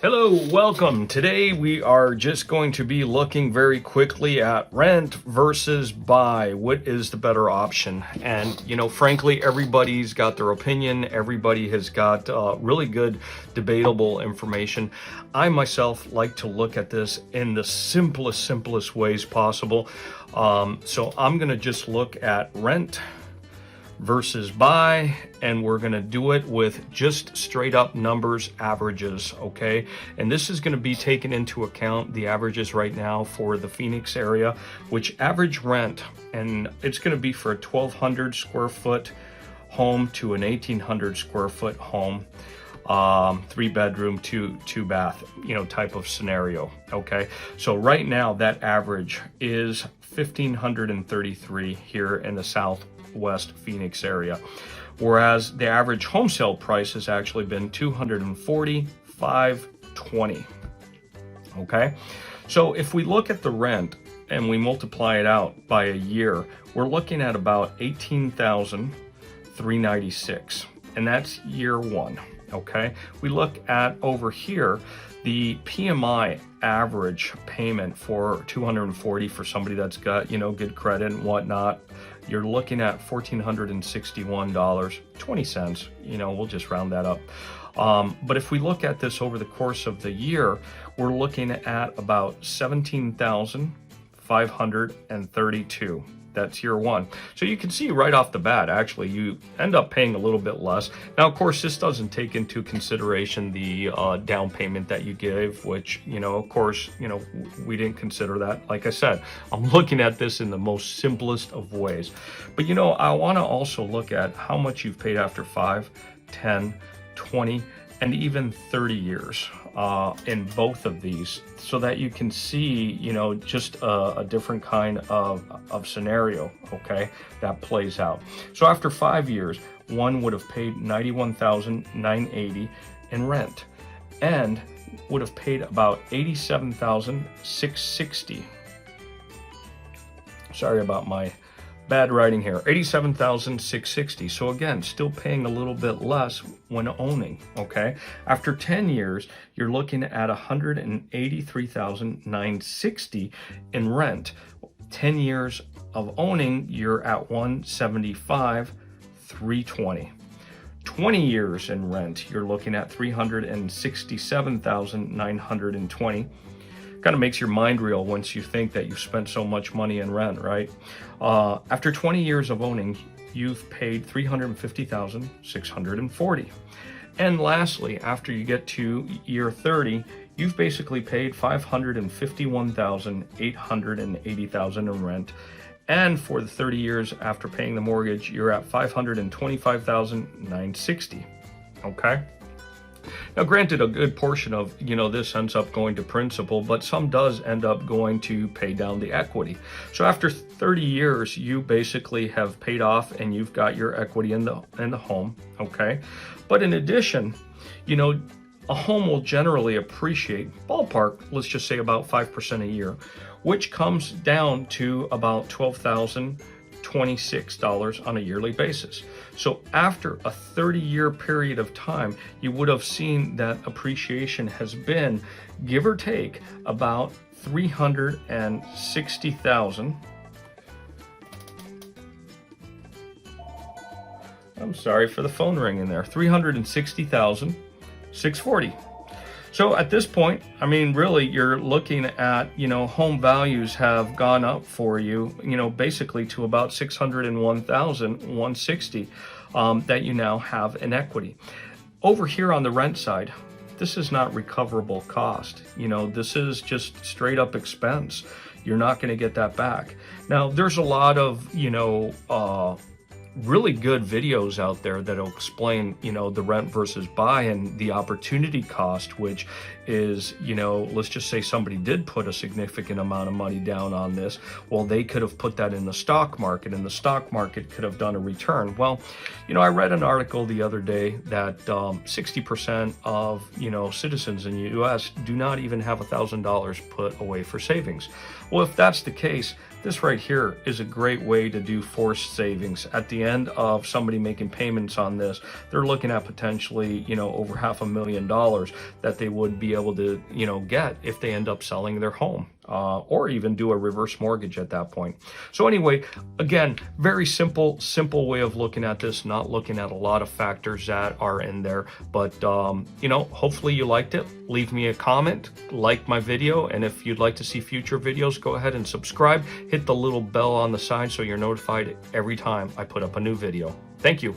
Hello, welcome. Today we are just going to be looking very quickly at rent versus buy. What is the better option? And, frankly, everybody's got their opinion. Everybody has got really good debatable information. I myself like to look at this in the simplest ways possible. So I'm going to just look at rent versus buy, and we're going to do it with just straight up numbers, averages, okay? And this is going to be taken into account the averages right now for the Phoenix area, which average rent, and it's going to be for a 1,200 square foot home to an 1,800 square foot home, 3-bedroom, two bath, type of scenario, okay? So right now that average is 1,533 here in the Southwest Phoenix area, whereas the average home sale price has actually been $240,520. Okay, so if we look at the rent and we multiply it out by a year, we're looking at about 18,396, and that's year one. Okay, we look at over here the PMI average payment for 240 for somebody that's got good credit and whatnot. You're looking at $1,461.20. We'll just round that up. But if we look at this over the course of the year, we're looking at about 17,532. That's year one. So you can see right off the bat, actually, you end up paying a little bit less. Now, of course, this doesn't take into consideration the down payment that you give, which, of course, we didn't consider that. Like I said, I'm looking at this in the most simplest of ways. But, I want to also look at how much you've paid after 5, 10, 20, and even 30 years in both of these, so that you can see, just a different kind of scenario, okay, that plays out. So after 5 years, one would have paid $91,980 in rent and would have paid about $87,660. Sorry about my bad writing here. $87,660. So again, still paying a little bit less when owning, okay? After 10 years, you're looking at $183,960 in rent. 10 years of owning, you're at $175,320. 20 years in rent, you're looking at $367,920. Kind of makes your mind reel once you think that you've spent so much money in rent, right? After 20 years of owning, you've paid $350,640. And lastly, after you get to year 30, you've basically paid $551,880 in rent. And for the 30 years after paying the mortgage, you're at $525,960. Okay? Now, granted, a good portion of, this ends up going to principal, but some does end up going to pay down the equity. So after 30 years, you basically have paid off and you've got your equity in the home, okay? But in addition, a home will generally appreciate, ballpark, let's just say about 5% a year, which comes down to about $12,026 on a yearly basis. So after a 30-year period of time, you would have seen that appreciation has been, give or take, about $360,000. I'm sorry for the phone ringing there. $360,640. So at this point, really, you're looking at, home values have gone up for you, basically to about $601,160 that you now have in equity. Over here on the rent side, this is not recoverable cost. This is just straight up expense. You're not going to get that back. Now, there's a lot of, really good videos out there that'll explain, the rent versus buy and the opportunity cost, which is, let's just say somebody did put a significant amount of money down on this. Well, they could have put that in the stock market, and the stock market could have done a return. Well, I read an article the other day that 60% of, citizens in the U.S. do not even have $1,000 put away for savings. Well, if that's the case, This right here is a great way to do forced savings. At the end of somebody making payments on this, they're looking at potentially, over $500,000 that they would be able to, get if they end up selling their home. Or even do a reverse mortgage at that point. So anyway, again, very simple way of looking at this, not looking at a lot of factors that are in there. But, hopefully you liked it. Leave me a comment, like my video, and if you'd like to see future videos, go ahead and subscribe. Hit the little bell on the side so you're notified every time I put up a new video. Thank you.